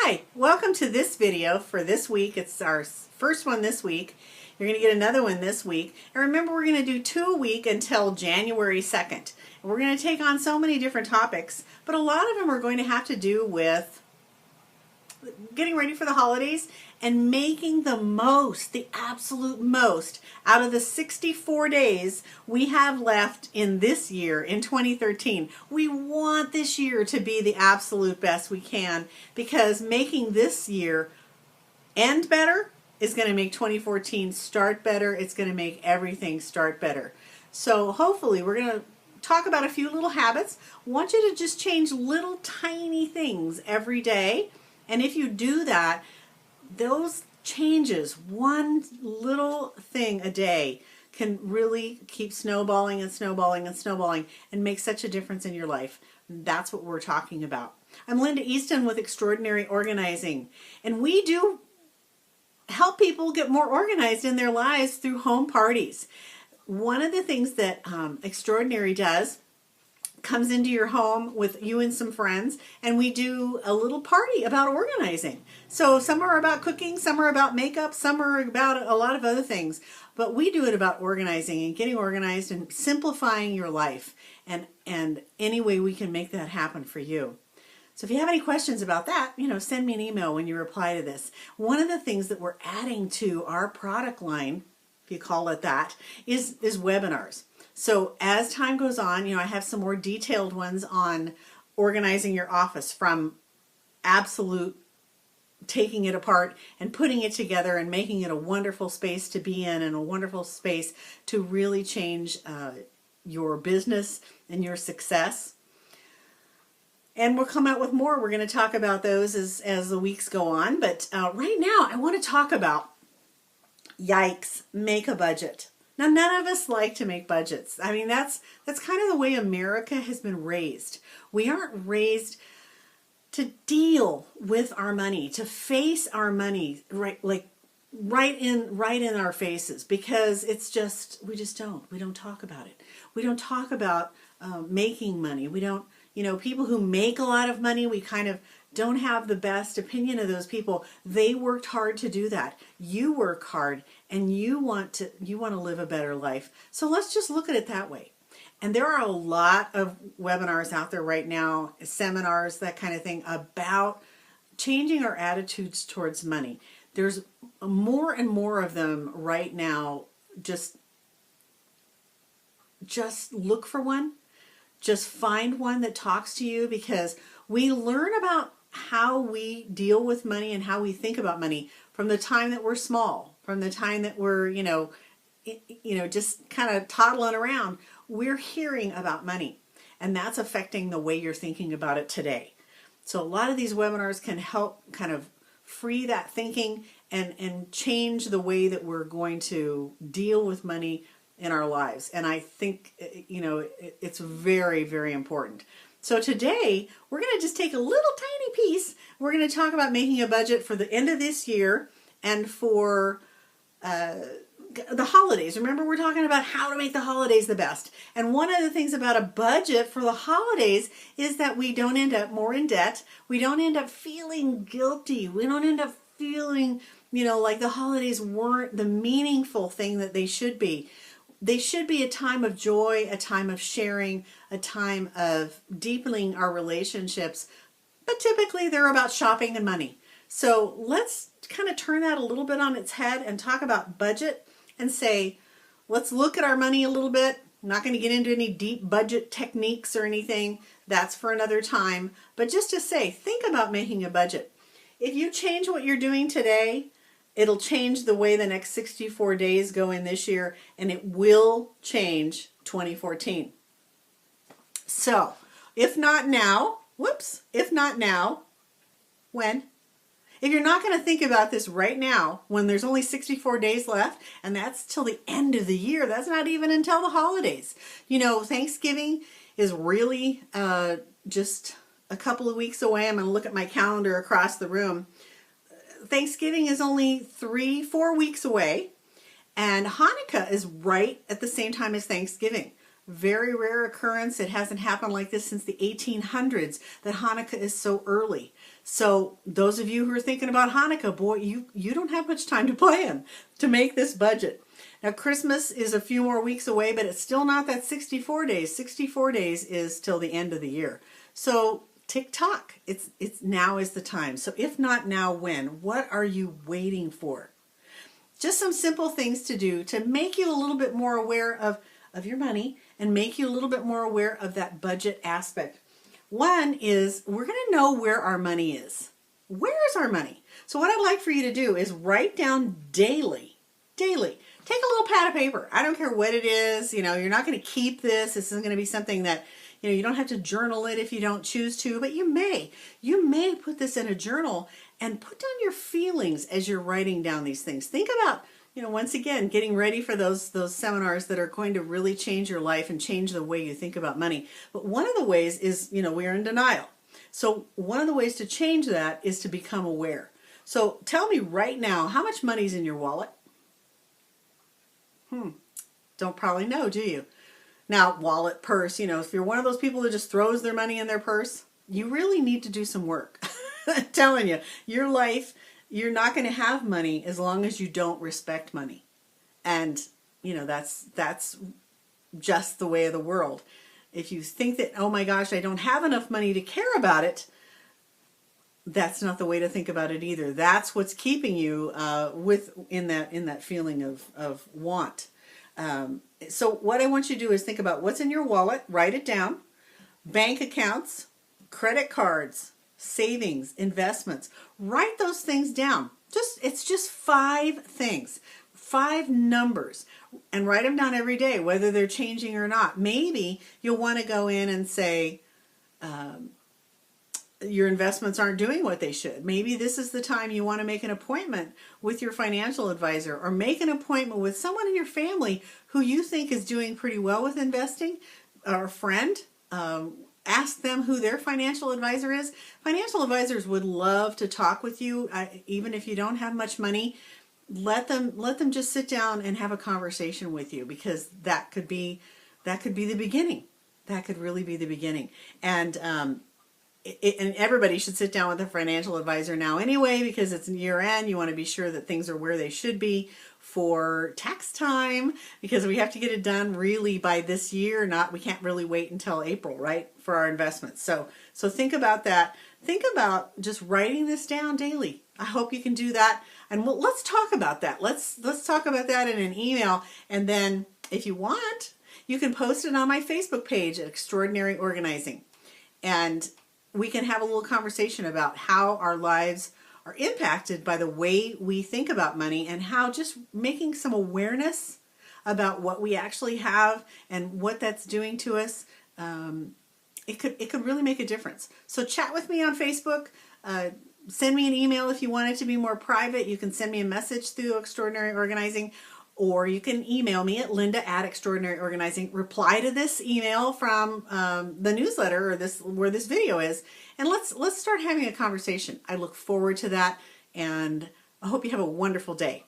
Hi, welcome to this video for this week. It's our first one this week. You're going to get another one this week. And remember, we're going to do 2 a week until January 2nd. And we're going to take on so many different topics, but a lot of them are going to have to do with getting ready for the holidays and making the most, the absolute most, out of the 64 days we have left in this year, in 2013. We want this year to be the absolute best we can, because making this year end better is going to make 2014 start better. It's going to make everything start better. So hopefully we're going to talk about a few little habits. I want you to just change little tiny things every day. And if you do that, those changes, one little thing a day, can really keep snowballing and snowballing and snowballing and make such a difference in your life. That's what we're talking about. I'm Linda Easton with Extraordinary Organizing, and we do help people get more organized in their lives through home parties. One of the things that Extraordinary does, comes into your home with you and some friends, and we do a little party about organizing. So some are about cooking, some are about makeup, some are about a lot of other things, but we do it about organizing and getting organized and simplifying your life, and any way we can make that happen for you. So if you have any questions about that, send me an email when you reply to this. One of the things that we're adding to our product line, if you call it that, is webinars. So as time goes on, I have some more detailed ones on organizing your office, from absolute taking it apart and putting it together and making it a wonderful space to be in and a wonderful space to really change your business and your success. And we'll come out with more. We're going to talk about those as the weeks go on. But right now I want to talk about, yikes, make a budget. Now, none of us like to make budgets. I mean, that's kind of the way America has been raised. We aren't raised to deal with our money, to face our money right in our faces, because we don't talk about it. We don't talk about making money. We don't, people who make a lot of money, we kind of don't have the best opinion of those people. They worked hard to do that. You work hard, and you want to live a better life. So let's just look at it that way. And there are a lot of webinars out there right now, seminars, that kind of thing, about changing our attitudes towards money. There's more and more of them right now. Just look for one. Just find one that talks to you, because we learn about how we deal with money and how we think about money from the time that we're small, from the time that we're, just kind of toddling around. We're hearing about money, and that's affecting the way you're thinking about it today. So a lot of these webinars can help kind of free that thinking and change the way that we're going to deal with money in our lives. And I think, it's very, very important. So today, we're going to just take a little tiny piece. We're going to talk about making a budget for the end of this year and for the holidays. Remember, we're talking about how to make the holidays the best. And one of the things about a budget for the holidays is that we don't end up more in debt. We don't end up feeling guilty. We don't end up feeling, like the holidays weren't the meaningful thing that they should be. They should be a time of joy, a time of sharing, a time of deepening our relationships. But typically they're about shopping and money. So let's kind of turn that a little bit on its head and talk about budget and say, let's look at our money a little bit. I'm not going to get into any deep budget techniques or anything. That's for another time. But just to say, think about making a budget. If you change what you're doing today, it'll change the way the next 64 days go in this year, and it will change 2014. So, if not now, when? If you're not going to think about this right now, when there's only 64 days left, and that's till the end of the year, that's not even until the holidays. Thanksgiving is really just a couple of weeks away. I'm going to look at my calendar across the room. Thanksgiving is only 3-4 weeks away, and Hanukkah is right at the same time as Thanksgiving. Very rare occurrence. It hasn't happened like this since the 1800s, that Hanukkah is so early. So those of you who are thinking about Hanukkah, boy, you don't have much time to plan to make this budget. Now Christmas is a few more weeks away, but it's still not that 64 days. 64 days is till the end of the year. So tick-tock, it's now is the time. So if not now, when? What are you waiting for? Just some simple things to do to make you a little bit more aware of your money and make you a little bit more aware of that budget aspect. One is we're going to know where our money is. Where is our money? So what I'd like for you to do is write down daily. Take a little pad of paper. I don't care what it is. You know, you're not going to keep this. This isn't going to be something that, you know, you don't have to journal it if you don't choose to, but you may. You may put this in a journal and put down your feelings as you're writing down these things. Think about, you know, once again, getting ready for those seminars that are going to really change your life and change the way you think about money. But one of the ways is, you know, we are in denial. So one of the ways to change that is to become aware. So tell me right now, how much money's in your wallet? Don't probably know, do you? Now, wallet, purse, you know, if you're one of those people that just throws their money in their purse, you really need to do some work. I'm telling you, your life, you're not going to have money as long as you don't respect money. And, you know, that's just the way of the world. If you think that, oh my gosh, I don't have enough money to care about it, that's not the way to think about it either. That's what's keeping you in that feeling of want. So what I want you to do is think about what's in your wallet, write it down, bank accounts, credit cards, savings, investments. Write those things down. It's just 5 things, 5 numbers, and write them down every day, whether they're changing or not. Maybe you'll want to go in and say, your investments aren't doing what they should. Maybe this is the time you want to make an appointment with your financial advisor, or make an appointment with someone in your family who you think is doing pretty well with investing, or a friend. Ask them who their financial advisor is. Financial advisors would love to talk with you, even if you don't have much money. Let them just sit down and have a conversation with you, because that could be the beginning. That could really be the beginning. And and everybody should sit down with a financial advisor now anyway, because it's year end. You want to be sure that things are where they should be for tax time, because we have to get it done really by this year. We can't really wait until April, right, for our investments. So think about that. Think about just writing this down daily. I hope you can do that. And let's talk about that. Let's talk about that in an email. And then if you want, you can post it on my Facebook page at Extraordinary Organizing. And we can have a little conversation about how our lives are impacted by the way we think about money, and how just making some awareness about what we actually have and what that's doing to us, it could really make a difference. So chat with me on Facebook. Send me an email if you want it to be more private. You can send me a message through Extraordinary Organizing, or you can email me at Linda@ExtraordinaryOrganizing. Reply to this email from the newsletter, or where this video is, and let's start having a conversation. I look forward to that, and I hope you have a wonderful day.